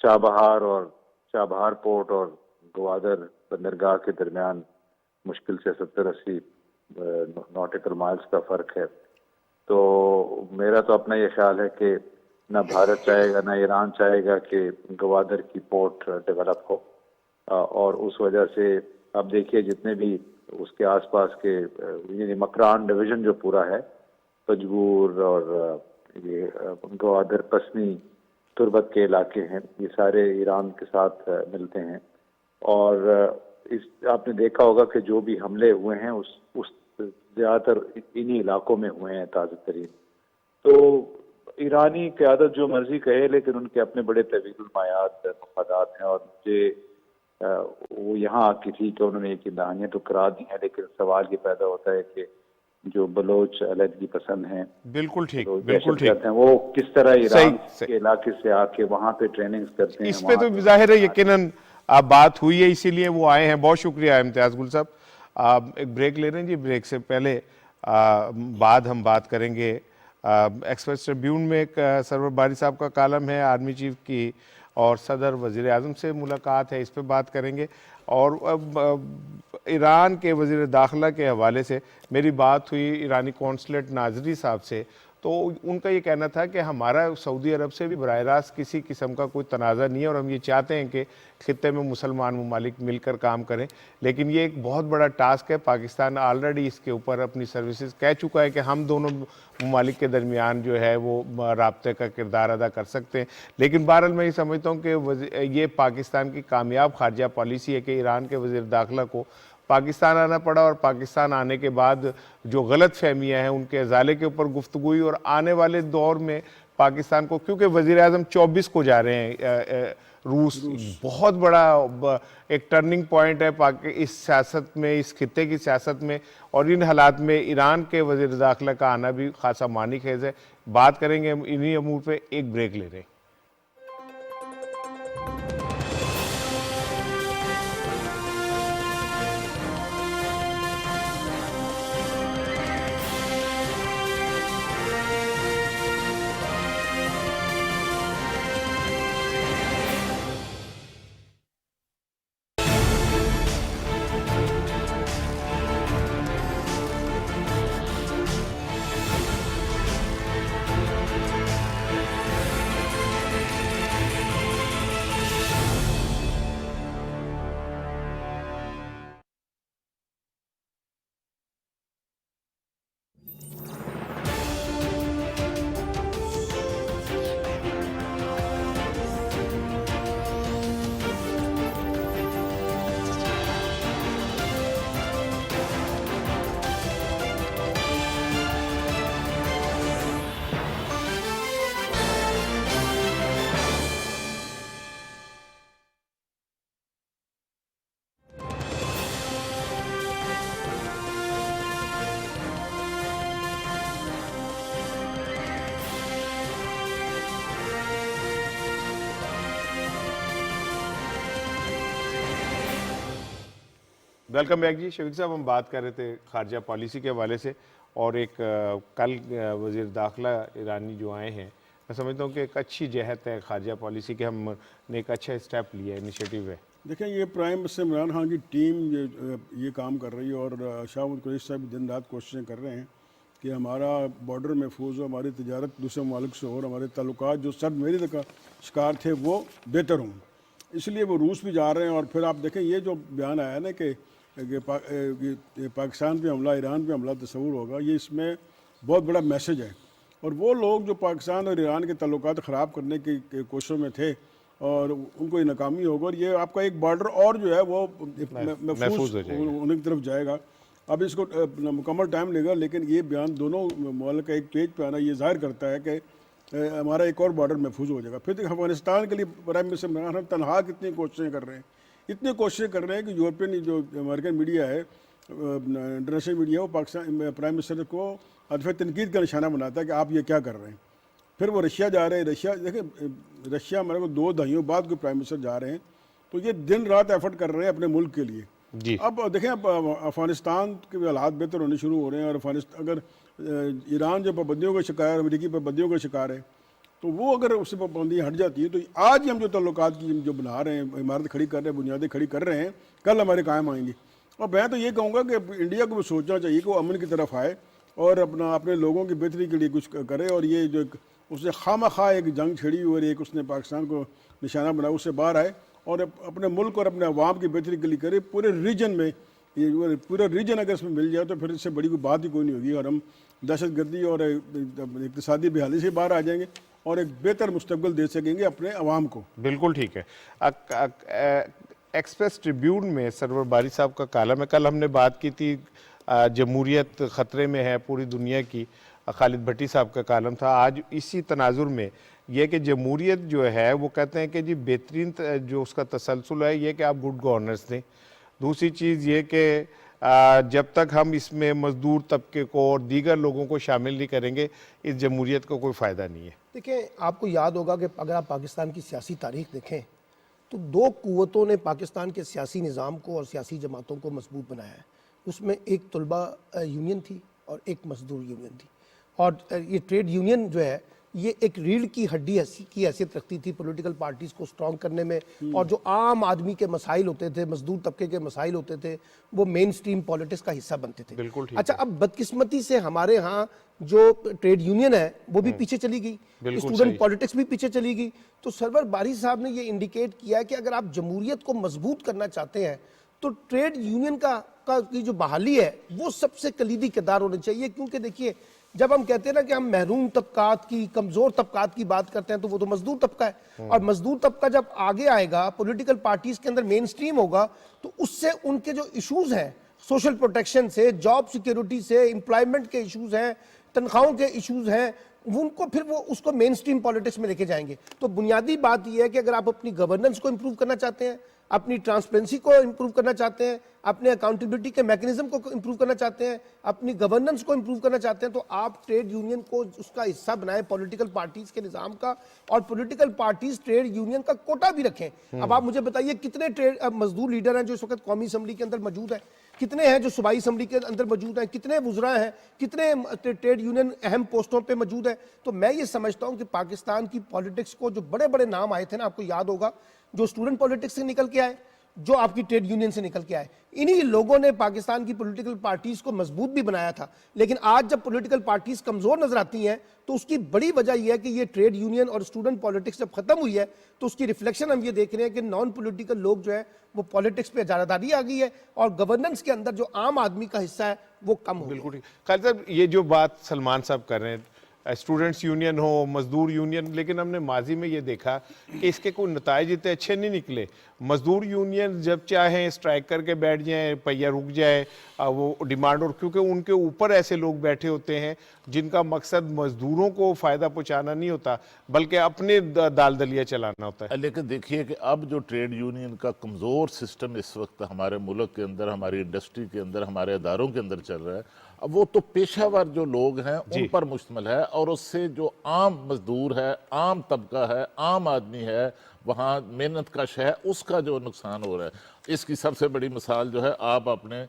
چابہار پورٹ اور گوادر بندرگاہ کے درمیان مشکل سے 70-80 ناٹیکل مائلز کا فرق ہے، تو میرا تو اپنا یہ خیال ہے کہ نہ بھارت چاہے گا نہ ایران چاہے گا کہ گوادر کی پورٹ ڈیولپ ہو، اور اس وجہ سے اب دیکھیے جتنے بھی اس کے آس پاس کے یعنی مکران ڈویژن جو پورا ہے، پجگور اور یہ گوادر پسنی تربت کے علاقے ہیں، یہ سارے ایران کے ساتھ ملتے ہیں، اور آپ نے دیکھا ہوگا کہ جو بھی حملے ہوئے ہیں اس زیادہ تر انہی علاقوں میں ہوئے ہیں تازہ ترین۔ تو ایرانی قیادت جو مرضی کہے لیکن ان کے اپنے بڑے طویل المایات مفادات ہیں، اور مجھے وہ یہاں آ کی تھی کہ انہوں نے یہ دہانیاں تو کرا دی ہیں، لیکن سوال یہ پیدا ہوتا ہے کہ جو بلوچ علیحدگی پسند ہیں،
بالکل ٹھیک،
وہ کس طرح ایران کے علاقے سے آ کے وہاں پہ ٹریننگز کرتے ہیں۔
اس پہ تو ظاہر ہے یقیناً بات ہوئی ہے، اسی لیے وہ آئے ہیں۔ بہت شکریہ امتیاز گل صاحب۔ ایک بریک لے رہے ہیں جی، بریک سے پہلے بعد ہم بات کریں گے ایکسپریس ٹریبیون میں ایک سرور باری صاحب کا کالم ہے آرمی چیف کی، اور صدر وزیر اعظم سے ملاقات ہے، اس پہ بات کریں گے، اور ایران کے وزیر داخلہ کے حوالے سے میری بات ہوئی ایرانی کونسلیٹ ناظری صاحب سے، تو ان کا یہ کہنا تھا کہ ہمارا سعودی عرب سے بھی براہ راست کسی قسم کا کوئی تنازع نہیں ہے اور ہم یہ چاہتے ہیں کہ خطے میں مسلمان ممالک مل کر کام کریں، لیکن یہ ایک بہت بڑا ٹاسک ہے۔ پاکستان آلریڈی اس کے اوپر اپنی سروسز کہہ چکا ہے کہ ہم دونوں ممالک کے درمیان جو ہے وہ رابطے کا کردار ادا کر سکتے ہیں، لیکن بہرحال میں یہ سمجھتا ہوں کہ یہ پاکستان کی کامیاب خارجہ پالیسی ہے کہ ایران کے وزیر داخلہ کو پاکستان آنا پڑا، اور پاکستان آنے کے بعد جو غلط فہمیاں ہیں ان کے ازالے کے اوپر گفتگو ہوئی، اور آنے والے دور میں پاکستان کو، کیونکہ وزیر اعظم 24 کو جا رہے ہیں روس، بہت بڑا ایک ٹرننگ پوائنٹ ہے اس سیاست میں، اس خطے کی سیاست میں، اور ان حالات میں ایران کے وزیر داخلہ کا آنا بھی خاصا معنی خیز ہے۔ بات کریں گے انہی امور پہ، ایک بریک لے رہے ہیں۔ ویلکم بیک جی۔ شفیق صاحب، ہم بات کر رہے تھے خارجہ پالیسی کے حوالے سے، اور ایک کل وزیر داخلہ ایرانی جو آئے ہیں، میں سمجھتا ہوں کہ ایک اچھی جہت ہے خارجہ پالیسی کے، ہم نے ایک اچھا اسٹیپ لیا ہے، انیشیٹو ہے۔
دیکھیں، یہ پرائم منسٹر عمران خان کی ٹیم یہ کام کر رہی ہے، اور شاہ محمود قریشی صاحب دن رات کوششیں کر رہے ہیں کہ ہمارا بارڈر محفوظ ہو، ہماری تجارت دوسرے ممالک سے ہو، اور ہمارے تعلقات جو سرد میری کا شکار تھے وہ بہتر ہوں۔ اس لیے وہ روس بھی جا رہے ہیں، اور پھر آپ دیکھیں یہ جو بیان آیا نا کہ پاکستان پہ حملہ، ایران پہ حملہ تصور ہوگا، یہ اس میں بہت بڑا میسج ہے۔ اور وہ لوگ جو پاکستان اور ایران کے تعلقات خراب کرنے کی کوششوں میں تھے، اور ان کو یہ ناکامی ہوگا، اور یہ آپ کا ایک بارڈر اور جو ہے وہ محفوظ ہونے کی طرف جائے گا۔ اب اس کو مکمل ٹائم لے گا، لیکن یہ بیان دونوں ممالک کا ایک پیج پہ آنا یہ ظاہر کرتا ہے کہ ہمارا ایک اور بارڈر محفوظ ہو جائے گا۔ پھر افغانستان کے لیے پرائم منسٹر عمران خان تنہا کتنی کوششیں کر رہے ہیں، اتنی کوششیں کر رہے ہیں کہ یورپین جو امریکن میڈیا ہے، انٹرنیشنل میڈیا، وہ پاکستان پرائم منسٹر کو ہدف تنقید کا نشانہ بناتا ہے کہ آپ یہ کیا کر رہے ہیں۔ پھر وہ رشیا جا رہے ہیں، رشیا دیکھیں، رشیا ہمارے کو 2 دہائیوں بعد کوئی پرائم منسٹر جا رہے ہیں، تو یہ دن رات ایفرٹ کر رہے ہیں اپنے ملک کے لیے جی۔ اب دیکھیں، اب افغانستان کے حالات بہتر ہونے شروع ہو رہے ہیں، اور افغانستان اگر ایران جو پابندیوں کا شکار ہے، امریکی پابندیوں کا شکار ہے، تو وہ اگر اس سے پابندیاں ہٹ جاتی ہیں تو آج ہی ہم جو تعلقات کی جو بنا رہے ہیں، عمارت کھڑی کر رہے ہیں، بنیادیں کھڑی کر رہے ہیں، کل ہمارے قائم آئیں گی۔ اور میں تو یہ کہوں گا کہ انڈیا کو بھی سوچنا چاہیے کہ وہ امن کی طرف آئے اور اپنے لوگوں کی بہتری کے لیے کچھ کرے، اور یہ جو اس نے خواہ ایک جنگ چھڑی اور ایک اس نے پاکستان کو نشانہ بنایا، اس سے باہر آئے اور اپنے ملک اور اپنے عوام کی بہتری کے لیے کرے۔ پورے ریجن میں، یہ پورا ریجن اگر اس میں مل جائے تو پھر اس سے بڑی کوئی بات ہی کوئی نہیں ہوگی، اور ہم دہشت گردی اور اقتصادی بحالی سے باہر آ جائیں گے اور ایک بہتر مستقبل دے سکیں گے اپنے عوام کو۔
بالکل ٹھیک ہے۔ ایکسپریس ٹریبیون میں سرور باری صاحب کا کالم ہے، کل ہم نے بات کی تھی جمہوریت خطرے میں ہے پوری دنیا کی، خالد بھٹی صاحب کا کالم تھا۔ آج اسی تناظر میں یہ کہ جمہوریت جو ہے وہ کہتے ہیں کہ جی بہترین جو اس کا تسلسل ہے یہ کہ آپ گڈ گورننس دیں۔ دوسری چیز یہ کہ جب تک ہم اس میں مزدور طبقے کو اور دیگر لوگوں کو شامل نہیں کریں گے، اس جمہوریت کو کوئی فائدہ نہیں ہے۔
دیکھیں، آپ کو یاد ہوگا کہ اگر آپ پاکستان کی سیاسی تاریخ دیکھیں تو 2 قوتوں نے پاکستان کے سیاسی نظام کو اور سیاسی جماعتوں کو مضبوط بنایا ہے۔ اس میں ایک طلبہ یونین تھی اور ایک مزدور یونین تھی، اور یہ ٹریڈ یونین جو ہے یہ ایک ریڑھ کی ہڈی کی حیثیت رکھتی تھی پولیٹیکل پارٹیز کو سٹرونگ کرنے میں، اور جو عام آدمی کے مسائل ہوتے تھے، مزدور طبقے کے مسائل ہوتے تھے، وہ مین سٹریم پالیٹکس کا حصہ بنتے تھے. اچھا، اب بدقسمتی سے ہمارے ہاں جو ٹریڈ یونین ہے وہ بھی پیچھے چلی گئی، اسٹوڈنٹ پالیٹکس بھی پیچھے چلی گئی. تو سرور باری صاحب نے یہ انڈیکیٹ کیا ہے کہ اگر آپ جمہوریت کو مضبوط کرنا چاہتے ہیں تو ٹریڈ یونین کی جو بحالی ہے وہ سب سے کلیدی کردار ہونا چاہیے. کیونکہ دیکھیے، جب ہم کہتے ہیں نا کہ ہم محروم طبقات کی، کمزور طبقات کی بات کرتے ہیں، تو وہ تو مزدور طبقہ ہے، اور مزدور طبقہ جب آگے آئے گا، پولیٹیکل پارٹیز کے اندر مین سٹریم ہوگا، تو اس سے ان کے جو ایشوز ہیں، سوشل پروٹیکشن سے، جاب سیکیورٹی سے، امپلائمنٹ کے ایشوز ہیں، تنخواہوں کے ایشوز ہیں، ان کو پھر وہ اس کو مین سٹریم پالیٹکس میں لے کے جائیں گے. تو بنیادی بات یہ ہے کہ اگر آپ اپنی گورننس کو امپروو کرنا چاہتے ہیں، اپنی ٹرانسپیرنسی کو امپروو کرنا چاہتے ہیں، اپنے اکاؤنٹیبلٹی کے میکنزم کو امپروو کرنا چاہتے ہیں، اپنی گورننس کو امپروو کرنا چاہتے ہیں، تو آپ ٹریڈ یونین کو اس کا حصہ بنائیں پولیٹیکل پارٹیز کے نظام کا، اور پولیٹیکل پارٹیز ٹریڈ یونین کا کوٹا بھی رکھیں. اب آپ مجھے بتائیے کتنے مزدور لیڈر ہیں جو اس وقت قومی اسمبلی کے اندر موجود ہیں، کتنے ہیں جو صوبائی اسمبلی کے اندر موجود ہیں، کتنے وزراء ہیں، کتنے ٹریڈ یونین اہم پوسٹوں پہ موجود ہیں. تو میں یہ سمجھتا ہوں کہ پاکستان کی پالیٹکس کو جو بڑے بڑے نام آئے تھے نا، آپ کو یاد ہوگا، جو اسٹوڈنٹ پالیٹکس سے نکل کے آئے، جو آپ کی ٹریڈ یونین سے نکل کے آئے، انہی لوگوں نے پاکستان کی پولیٹیکل پارٹیز کو مضبوط بھی بنایا تھا. لیکن آج جب پولیٹیکل پارٹیز کمزور نظر آتی ہیں تو اس کی بڑی وجہ یہ ہے کہ یہ ٹریڈ یونین اور اسٹوڈنٹ پالیٹکس جب ختم ہوئی ہے تو اس کی ریفلیکشن ہم یہ دیکھ رہے ہیں کہ نان پولیٹیکل لوگ جو ہے وہ پالیٹکس پہ اجارہ آ گئی ہے، اور گورننس کے اندر جو عام آدمی کا حصہ ہے وہ کم ہو گیا.
بالکل ٹھیک. خالد صاحب، یہ جو بات سلمان صاحب کر رہے ہیں، اسٹوڈنٹس یونین ہو، مزدور یونین، لیکن ہم نے ماضی میں یہ دیکھا کہ اس کے کوئی نتائج اتنے اچھے نہیں نکلے. مزدور یونین جب چاہیں اسٹرائک کر کے بیٹھ جائیں، پہیہ رک جائے وہ ڈیمانڈ، اور کیونکہ ان کے اوپر ایسے لوگ بیٹھے ہوتے ہیں جن کا مقصد مزدوروں کو فائدہ پہنچانا نہیں ہوتا بلکہ اپنے دال دلیا چلانا ہوتا ہے.
لیکن دیکھیے کہ اب جو ٹریڈ یونین کا کمزور سسٹم اس وقت ہمارے ملک کے اندر، ہماری انڈسٹری کے اندر، ہمارے اداروں کے اندر چل رہا ہے، اب وہ تو پیشہ ور جو لوگ ہیں ان پر مشتمل ہے، اور اس سے جو عام مزدور ہے، عام طبقہ ہے، عام آدمی ہے، وہاں محنت کش ہے، اس کا جو نقصان ہو رہا ہے. اس کی سب سے بڑی مثال جو ہے آپ اپنے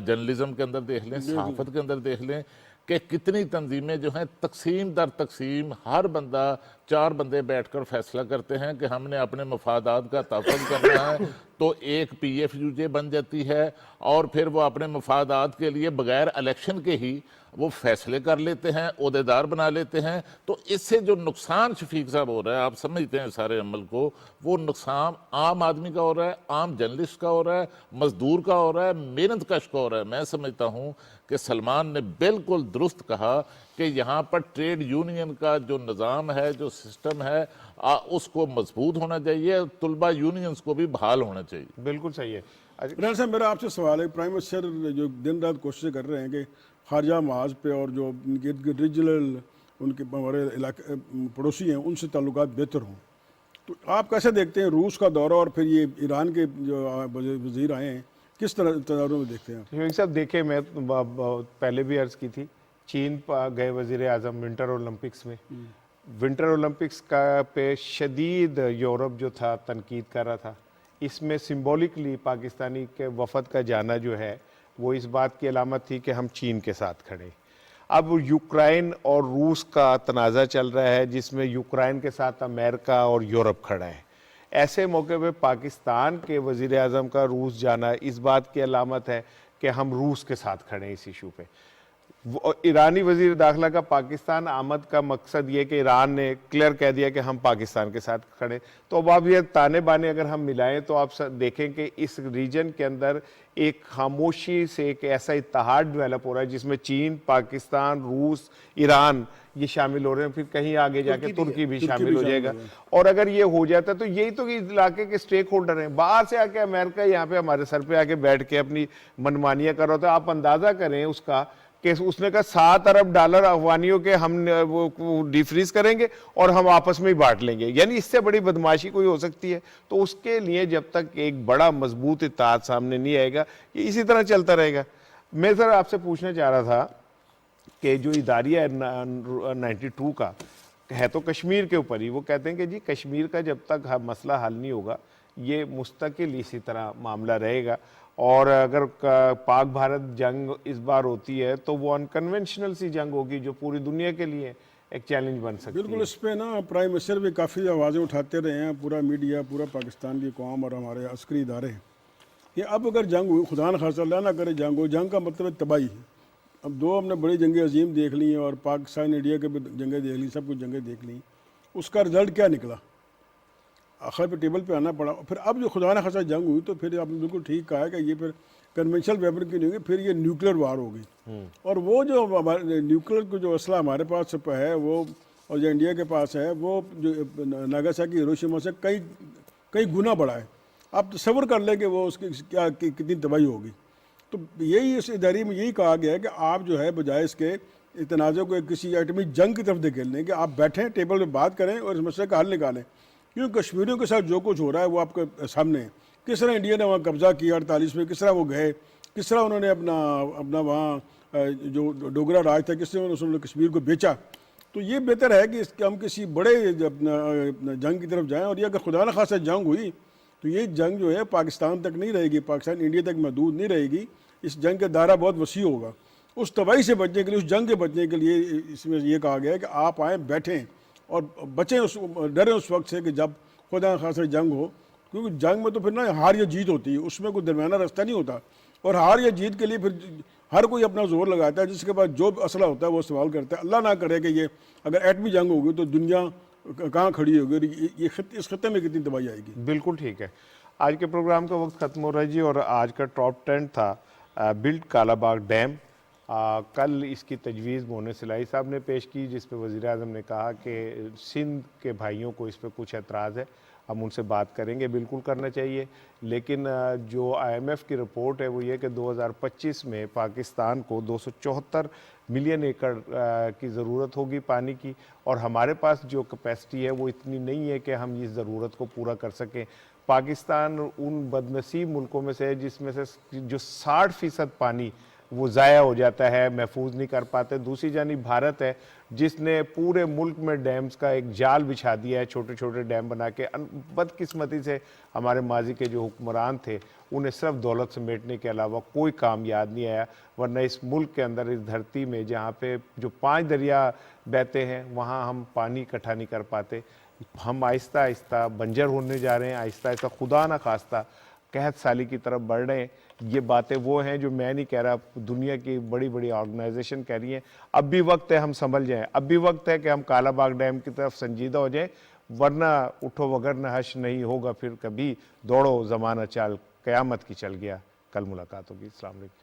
جرنلزم کے اندر دیکھ لیں، صحافت کے اندر دیکھ لیں کہ کتنی تنظیمیں جو ہیں تقسیم در تقسیم، ہر بندہ 4 بندے بیٹھ کر فیصلہ کرتے ہیں کہ ہم نے اپنے مفادات کا تحفظ کرنا ہے، تو ایک پی ایف یو جے بن جاتی ہے، اور پھر وہ اپنے مفادات کے لیے بغیر الیکشن کے ہی وہ فیصلے کر لیتے ہیں، عہدیدار بنا لیتے ہیں. تو اس سے جو نقصان شفیق صاحب ہو رہا ہے، آپ سمجھتے ہیں سارے عمل کو، وہ نقصان عام آدمی کا ہو رہا ہے، عام جرنلسٹ کا ہو رہا ہے، مزدور کا ہو رہا ہے، محنت کش کا ہو رہا ہے. میں سمجھتا ہوں کہ سلمان نے بالکل درست کہا کہ یہاں پر ٹریڈ یونین کا جو نظام ہے، جو سسٹم ہے، اس کو مضبوط ہونا چاہیے، طلبہ یونینز کو بھی بحال ہونا چاہیے.
بالکل صحیح ہے.
عمران صاحب، میرا آپ سے سوال ہے، پرائم منسٹر جو دن رات کوششیں کر رہے ہیں کہ خارجہ محاذ پہ اور جو ریجنل ان کے ہمارے علاقے پڑوسی ہیں ان سے تعلقات بہتر ہوں، تو آپ کیسے دیکھتے ہیں روس کا دورہ اور پھر یہ ایران کے جو وزیر آئے ہیں، کس طرح تداروں میں دیکھتے ہیں؟
شفیق صاحب دیکھیں، میں پہلے بھی عرض کی تھی، چین گئے وزیر اعظم ونٹر اولمپکس میں. ونٹر اولمپکس کا پہ شدید یورپ جو تھا تنقید کر رہا تھا. اس میں سمبولکلی پاکستانی کے وفد کا جانا جو ہے وہ اس بات کی علامت تھی کہ ہم چین کے ساتھ کھڑے. اب یوکرائن اور روس کا تنازع چل رہا ہے جس میں یوکرائن کے ساتھ امریکہ اور یورپ کھڑا ہے. ایسے موقع پہ پاکستان کے وزیر اعظم کا روس جانا اس بات کی علامت ہے کہ ہم روس کے ساتھ کھڑے ہیں اس ایشو پہ. ایرانی وزیر داخلہ کا پاکستان آمد کا مقصد یہ کہ ایران نے کلیئر کہہ دیا کہ ہم پاکستان کے ساتھ کھڑے. تو اب آپ یہ تانے بانے اگر ہم ملائیں تو آپ دیکھیں کہ اس ریجن کے اندر ایک خاموشی سے ایک ایسا اتحاد ڈیولپ ہو رہا ہے جس میں چین، پاکستان، روس، ایران یہ شامل ہو رہے ہیں. پھر کہیں آگے جا کے ترکی بھی شامل ہو جائے گا. اور اگر یہ ہو جاتا ہے تو یہی تو علاقے کے سٹیک ہولڈر ہیں. باہر سے آ کے امریکہ یہاں پہ ہمارے سر پہ آ کے بیٹھ کے اپنی منمانیاں کر رہا ہوتا ہے. آپ اندازہ کریں اس کا کہ اس نے کہا $7 ارب افغانیوں کے ہم وہ ڈیفریز کریں گے اور ہم آپس میں ہی بانٹ لیں گے. یعنی اس سے بڑی بدماشی کوئی ہو سکتی ہے؟ تو اس کے لیے جب تک ایک بڑا مضبوط اتحاد سامنے نہیں آئے گا یہ اسی طرح چلتا رہے گا. میں سر آپ سے پوچھنا چاہ رہا تھا کہ جو اداریہ 92 کا ہے تو کشمیر کے اوپر ہی، وہ کہتے ہیں کہ جی کشمیر کا جب تک مسئلہ حل نہیں ہوگا یہ مستقل اسی طرح معاملہ رہے گا، اور اگر پاک بھارت جنگ اس بار ہوتی ہے تو وہ انکنونشنل سی جنگ ہوگی جو پوری دنیا کے لیے ایک چیلنج بن سکتی
بالکل
ہے؟
اس پہ نا پرائم منسٹر بھی کافی آوازیں اٹھاتے رہے ہیں، پورا میڈیا، پورا پاکستان کی قوم اور ہمارے عسکری ادارے کہ اب اگر جنگ ہوئی، خدا نخواستہ اللہ نہ کرے جنگ ہو، جنگ کا مطلب ہے تباہی۔ اب دو ہم نے بڑی جنگیں عظیم دیکھ لی ہیں اور پاکستان انڈیا کے بھی جنگیں دیکھ لی، سب کچھ جنگیں دیکھ لی، اس کا رزلٹ کیا نکلا؟ آخر پہ ٹیبل پہ آنا پڑا۔ پھر اب جو خدا نخواستہ جنگ ہوئی تو پھر آپ نے بالکل ٹھیک کہا ہے کہ یہ پھر کنونشنل ویپن کی نہیں ہوگی، پھر یہ نیوکلیر وار ہوگی۔ اور وہ جو نیوکلیر کو جو اسلحہ ہمارے پاس ہے وہ، اور جو انڈیا کے پاس ہے وہ، جو ناگاساکی ہیروشیما سے کئی گنا بڑا ہے۔ آپ تصور کر لیں کہ وہ اس کی کیا کتنی تباہی ہوگی۔ تو یہی اس ادارے میں یہی کہا گیا ہے کہ آپ جو ہے بجائے اس کے تنازع کو کسی ایٹمی جنگ کی طرف دھکیلنے کہ آپ بیٹھیں ٹیبل پہ بات کریں اور اس مسئلے کا حل نکالیں، کیونکہ کشمیریوں کے ساتھ جو کچھ ہو رہا ہے وہ آپ کے سامنے ہے۔ کس طرح انڈیا نے وہاں قبضہ کیا 48 میں، کس طرح وہ گئے، کس طرح انہوں نے اپنا وہاں جو ڈوگرا راج تھا کس طرح انہوں نے کشمیر کو بیچا۔ تو یہ بہتر ہے کہ ہم کسی بڑے جنگ کی طرف جائیں، اور یہ اگر خدا نخواستہ جنگ ہوئی تو یہ جنگ جو ہے پاکستان تک نہیں رہے گی، پاکستان انڈیا تک محدود نہیں رہے گی، اس جنگ کا دائرہ بہت وسیع ہوگا۔ اس تباہی سے بچنے کے لیے، اس جنگ کے بچنے کے لیے اس میں یہ کہا گیا ہے کہ آپ آئیں، بیٹھیں اور بچیں، ڈریں اس وقت سے کہ جب خدا نخواستہ جنگ ہو، کیونکہ جنگ میں تو پھر نا ہار یا جیت ہوتی ہے، اس میں کوئی درمیانہ راستہ نہیں ہوتا، اور ہار یا جیت کے لیے پھر ہر کوئی اپنا زور لگاتا ہے، جس کے بعد جو اسلحہ ہوتا ہے وہ استعمال کرتا ہے۔ اللہ نہ کرے کہ یہ اگر ایٹمی جنگ ہوگی تو دنیا کہاں کھڑی ہوگی، اور اس خطے میں کتنی تباہی آئے گی۔
بالکل ٹھیک ہے۔ آج کے پروگرام کا وقت ختم ہو رہا ہے جی، اور آج کا ٹاپ 10 تھا بلڈ کالا باغ ڈیم۔ کل اس کی تجویز مونے سلائی صاحب نے پیش کی، جس پہ وزیر اعظم نے کہا کہ سندھ کے بھائیوں کو اس پہ کچھ اعتراض ہے، ہم ان سے بات کریں گے، بالکل کرنا چاہیے۔ لیکن جو IMF کی رپورٹ ہے وہ یہ کہ 2025 میں پاکستان کو 274 ملین ایکڑ کی ضرورت ہوگی پانی کی، اور ہمارے پاس جو کیپیسٹی ہے وہ اتنی نہیں ہے کہ ہم اس ضرورت کو پورا کر سکیں۔ پاکستان ان بدنصیب ملکوں میں سے ہے جس میں سے جو 60% پانی وہ ضائع ہو جاتا ہے، محفوظ نہیں کر پاتے۔ دوسری جانب بھارت ہے جس نے پورے ملک میں ڈیمز کا ایک جال بچھا دیا ہے، چھوٹے چھوٹے ڈیم بنا کے۔ بدقسمتی سے ہمارے ماضی کے جو حکمران تھے انہیں صرف دولت سمیٹنے کے علاوہ کوئی کام یاد نہیں آیا، ورنہ اس ملک کے اندر، اس دھرتی میں جہاں پہ جو 5 دریا بہتے ہیں وہاں ہم پانی اکٹھا نہیں کر پاتے۔ ہم آہستہ آہستہ بنجر ہونے جا رہے ہیں، آہستہ آہستہ خدا نہ خواستہ قحط سالی کی طرف بڑھ رہے ہیں۔ یہ باتیں وہ ہیں جو میں نہیں کہہ رہا، دنیا کی بڑی بڑی آرگنائزیشن کہہ رہی ہیں۔ اب بھی وقت ہے ہم سنبھل جائیں، اب بھی وقت ہے کہ ہم کالا باغ ڈیم کی طرف سنجیدہ ہو جائیں، ورنہ اٹھو وگرنہ حش نہیں ہوگا پھر کبھی، دوڑو زمانہ چال، قیامت کی چل گیا۔ کل ملاقات ہوگی۔ السلام علیکم۔